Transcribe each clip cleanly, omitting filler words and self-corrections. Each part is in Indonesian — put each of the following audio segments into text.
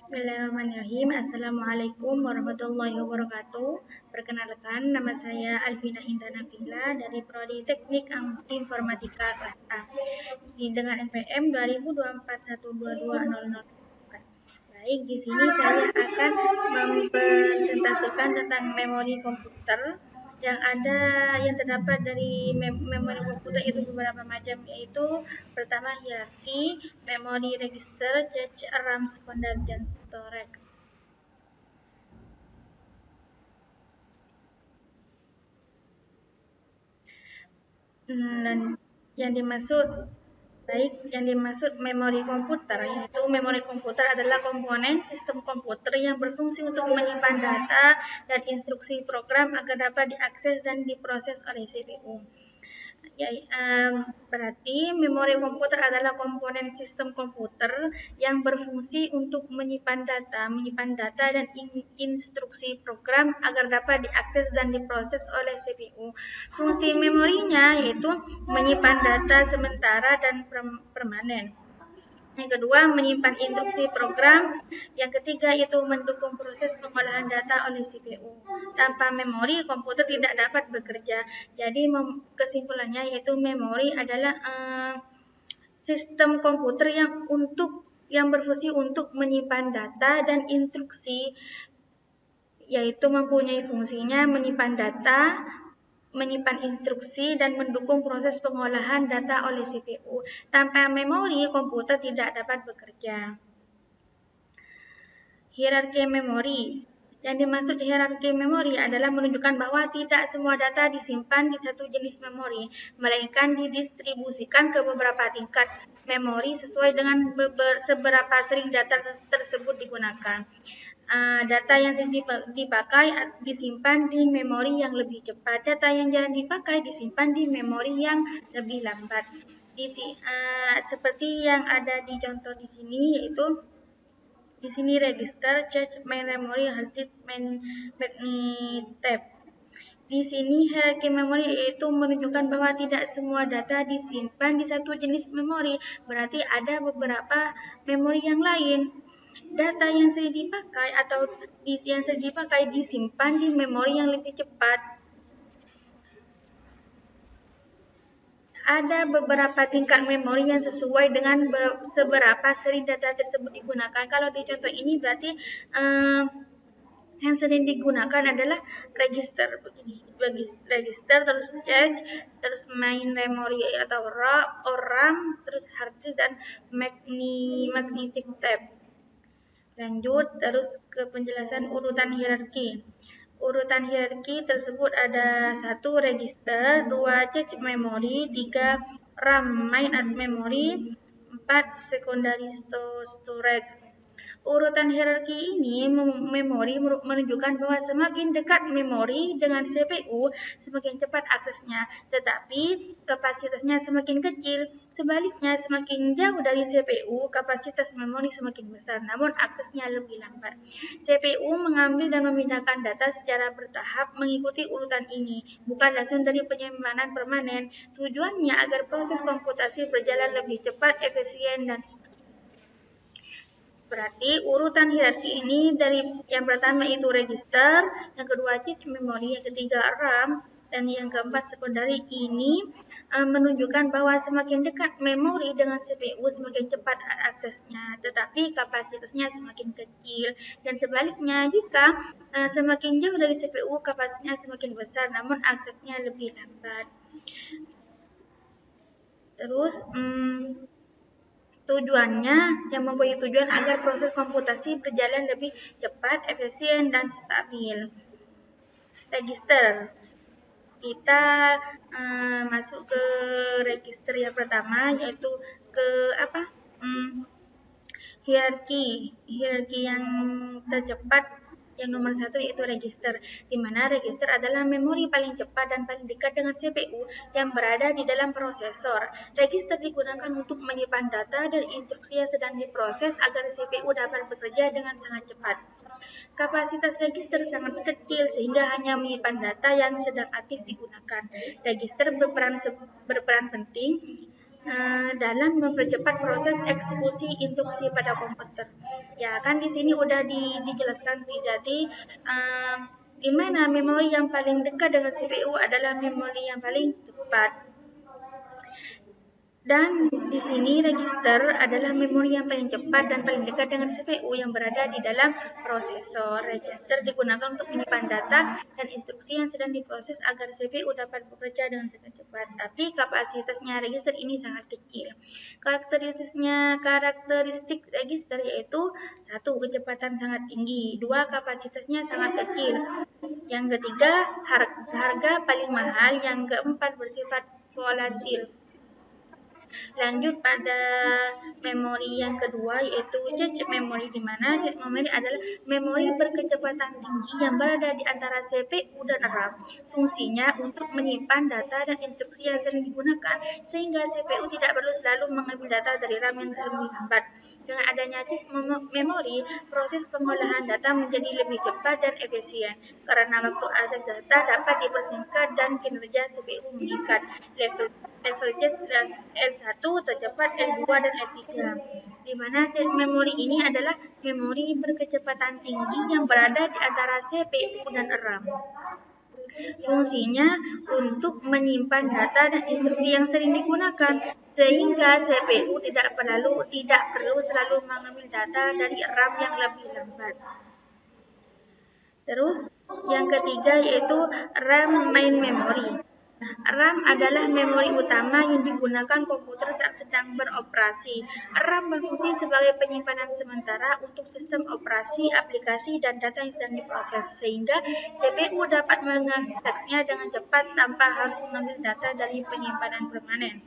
Bismillahirrahmanirrahim. Assalamualaikum warahmatullahi wabarakatuh. Perkenalkan, nama saya Alvina Indah Nabila dari Prodi Teknik Informatika kelas A dengan NPM 2024122004. Baik, di sini saya akan mempresentasikan tentang memori komputer yang terdapat dari memori komputer itu beberapa macam, yaitu pertama hierarki, memori register, cache, RAM, sekunder, dan storage. Dan yang dimaksud memori komputer, yaitu memori komputer adalah komponen sistem komputer yang berfungsi untuk menyimpan data dan instruksi program agar dapat diakses dan diproses oleh CPU. Berarti memori komputer adalah komponen sistem komputer yang berfungsi untuk menyimpan data dan instruksi program agar dapat diakses dan diproses oleh CPU. Fungsi memorinya yaitu menyimpan data sementara dan permanen. Yang kedua, menyimpan instruksi program. Yang ketiga, itu mendukung proses pengolahan data oleh CPU. Tanpa memori, komputer tidak dapat bekerja. Jadi, kesimpulannya yaitu memori adalah sistem komputer yang berfungsi untuk menyimpan data dan instruksi, yaitu mempunyai fungsinya menyimpan data, menyimpan instruksi, dan mendukung proses pengolahan data oleh CPU. Tanpa memori, komputer tidak dapat bekerja. Hierarki memori. Yang dimaksud hierarki memori adalah menunjukkan bahwa tidak semua data disimpan di satu jenis memori, melainkan didistribusikan ke beberapa tingkat memori sesuai dengan seberapa sering data tersebut digunakan. Data yang sering dipakai disimpan di memori yang lebih cepat. Data yang jarang dipakai disimpan di memori yang lebih lambat. Seperti yang ada di contoh di sini, yaitu di sini register, cache, main memory, hard disk, main magnet tape. Di sini hierarki memori yaitu menunjukkan bahwa tidak semua data disimpan di satu jenis memori, berarti ada beberapa memori yang lain. Data yang sering dipakai atau disk yang sering dipakai disimpan di memori yang lebih cepat. Ada beberapa tingkat memori yang sesuai dengan seberapa sering data tersebut digunakan. Kalau di contoh ini berarti yang sering digunakan adalah register begini, register, terus cache, terus main memory atau RAM, terus hard disk, dan magnetic tape. Lanjut terus ke penjelasan urutan hierarki. Urutan hierarki tersebut ada 1 register, 2 cache memory, 3 RAM main memory, 4 secondary storage. Urutan hierarki ini memori menunjukkan bahwa semakin dekat memori dengan CPU, semakin cepat aksesnya, tetapi kapasitasnya semakin kecil. Sebaliknya, semakin jauh dari CPU, kapasitas memori semakin besar, namun aksesnya lebih lambat. CPU mengambil dan memindahkan data secara bertahap mengikuti urutan ini, bukan langsung dari penyimpanan permanen. Tujuannya agar proses komputasi berjalan lebih cepat, efisien, dan berarti urutan hierarki ini dari yang pertama itu register, yang kedua cache memory, yang ketiga RAM, dan yang keempat sekundari. Ini menunjukkan bahwa semakin dekat memori dengan CPU semakin cepat aksesnya, tetapi kapasitasnya semakin kecil. Dan sebaliknya, jika semakin jauh dari CPU, kapasitasnya semakin besar, namun aksesnya lebih lambat. Terus tujuannya yang mempunyai tujuan agar proses komputasi berjalan lebih cepat, efisien, dan stabil. Register. Kita masuk ke register yang pertama, yaitu ke hierarki yang tercepat. Yang nomor 1 yaitu register, di mana register adalah memori paling cepat dan paling dekat dengan CPU yang berada di dalam prosesor. Register digunakan untuk menyimpan data dan instruksi yang sedang diproses agar CPU dapat bekerja dengan sangat cepat. Kapasitas register sangat kecil sehingga hanya menyimpan data yang sedang aktif digunakan. Register berperan penting dalam mempercepat proses eksekusi instruksi pada komputer. Ya kan di sini udah dijelaskan. Jadi di mana memori yang paling dekat dengan CPU adalah memori yang paling cepat. Dan di sini register adalah memori yang paling cepat dan paling dekat dengan CPU yang berada di dalam prosesor. Register digunakan untuk menyimpan data dan instruksi yang sedang diproses agar CPU dapat bekerja dengan sangat cepat. Tapi kapasitasnya register ini sangat kecil. Karakteristik register yaitu 1. Kecepatan sangat tinggi, 2. Kapasitasnya sangat kecil, yang ketiga harga paling mahal, yang keempat bersifat volatil. Lanjut pada memori yang kedua yaitu cache memory, di mana cache memory adalah memori berkecepatan tinggi yang berada di antara CPU dan RAM. Fungsinya untuk menyimpan data dan instruksi yang sering digunakan sehingga CPU tidak perlu selalu mengambil data dari RAM yang lebih lambat. Dengan adanya cache memory, proses pengolahan data menjadi lebih cepat dan efisien karena waktu akses data dapat dipersingkat dan kinerja CPU meningkat. Level cache L1 tercepat, L2 dan L3, di mana memori ini adalah memori berkecepatan tinggi yang berada di antara CPU dan RAM. Fungsinya untuk menyimpan data dan instruksi yang sering digunakan sehingga CPU tidak perlu selalu mengambil data dari RAM yang lebih lambat. Terus yang ketiga yaitu RAM main memory. RAM adalah memori utama yang digunakan komputer saat sedang beroperasi. RAM berfungsi sebagai penyimpanan sementara untuk sistem operasi, aplikasi, dan data yang sedang diproses, sehingga CPU dapat mengaksesnya dengan cepat tanpa harus mengambil data dari penyimpanan permanen.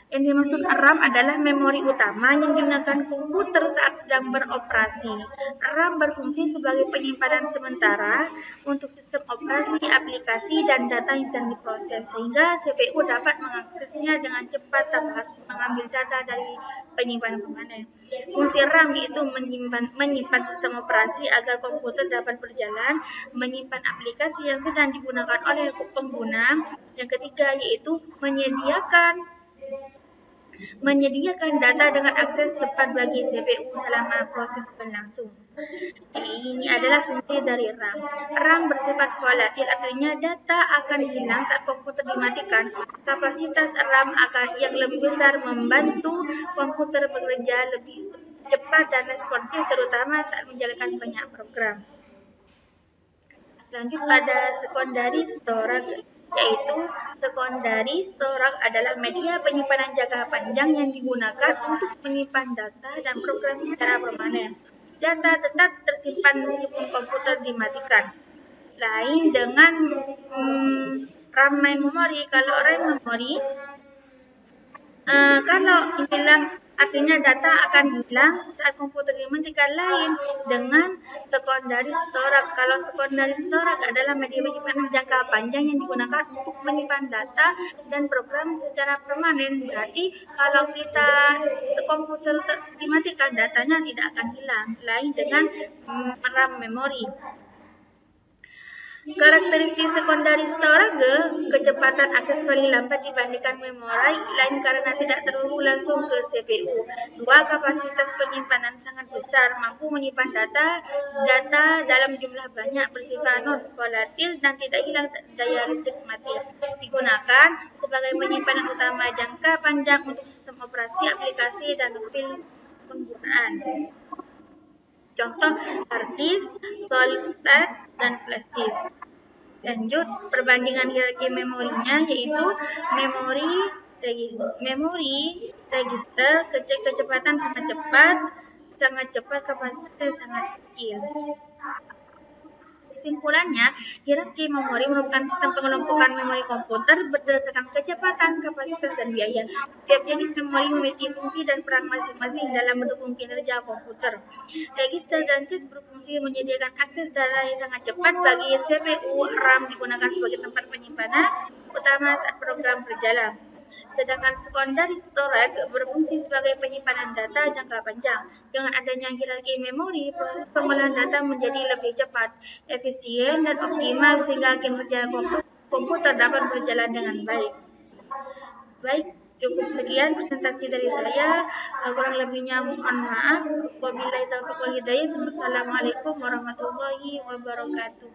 Yang dimaksud RAM adalah memori utama yang digunakan komputer saat sedang beroperasi. RAM berfungsi sebagai penyimpanan sementara untuk sistem operasi, aplikasi, dan data yang sedang diproses, sehingga CPU dapat mengaksesnya dengan cepat tanpa harus mengambil data dari penyimpanan permanen. Fungsi RAM yaitu menyimpan sistem operasi agar komputer dapat berjalan, menyimpan aplikasi yang sedang digunakan oleh pengguna. Yang ketiga yaitu menyediakan data dengan akses cepat bagi CPU selama proses berlangsung. Ini adalah fungsi dari RAM. RAM bersifat volatil, artinya data akan hilang saat komputer dimatikan. Kapasitas RAM yang lebih besar membantu komputer bekerja lebih cepat dan responsif, terutama saat menjalankan banyak program. Lanjut pada secondary storage, yaitu secondary storage adalah media penyimpanan jangka panjang yang digunakan untuk menyimpan data dan program secara permanen. Data tetap tersimpan meskipun komputer dimatikan. Lain dengan RAM main memory, kalau RAM memory kalau hilang, artinya data akan hilang saat komputer dimatikan. Lain dengan secondary storage. Kalau secondary storage adalah media penyimpanan jangka panjang yang digunakan untuk menyimpan data dan program secara permanen. Berarti kalau kita komputer dimatikan, datanya tidak akan hilang. Lain dengan RAM memory. Karakteristik secondary storage, kecepatan akses paling lambat dibandingkan memori lain karena tidak terhubung langsung ke CPU. 2. Kapasitas penyimpanan sangat besar, mampu menyimpan data dalam jumlah banyak, bersifat non-volatil dan tidak hilang daya listrik mati. Digunakan sebagai penyimpanan utama jangka panjang untuk sistem operasi, aplikasi, dan file penggunaan. Contoh hard disk, solid state, dan flash disk. Lanjut perbandingan hierarki memorinya, yaitu memori register kecepatan sangat cepat, kapasitasnya sangat kecil. Kesimpulannya, hierarki memori merupakan sistem pengelompokan memori komputer berdasarkan kecepatan, kapasitas, dan biaya. Setiap jenis memori memiliki fungsi dan peran masing-masing dalam mendukung kinerja komputer. Register dan cache berfungsi menyediakan akses data yang sangat cepat bagi CPU. RAM digunakan sebagai tempat penyimpanan utama saat program berjalan. Sedangkan secondary storage berfungsi sebagai penyimpanan data jangka panjang. Dengan adanya hierarki memori, proses pengolahan data menjadi lebih cepat, efisien, dan optimal sehingga kinerja komputer dapat berjalan dengan baik. Baik, Cukup sekian presentasi dari saya. Kurang lebihnya mohon maaf. Wabillahi taufiq wal hidayah. Wassalamualaikum warahmatullahi wabarakatuh.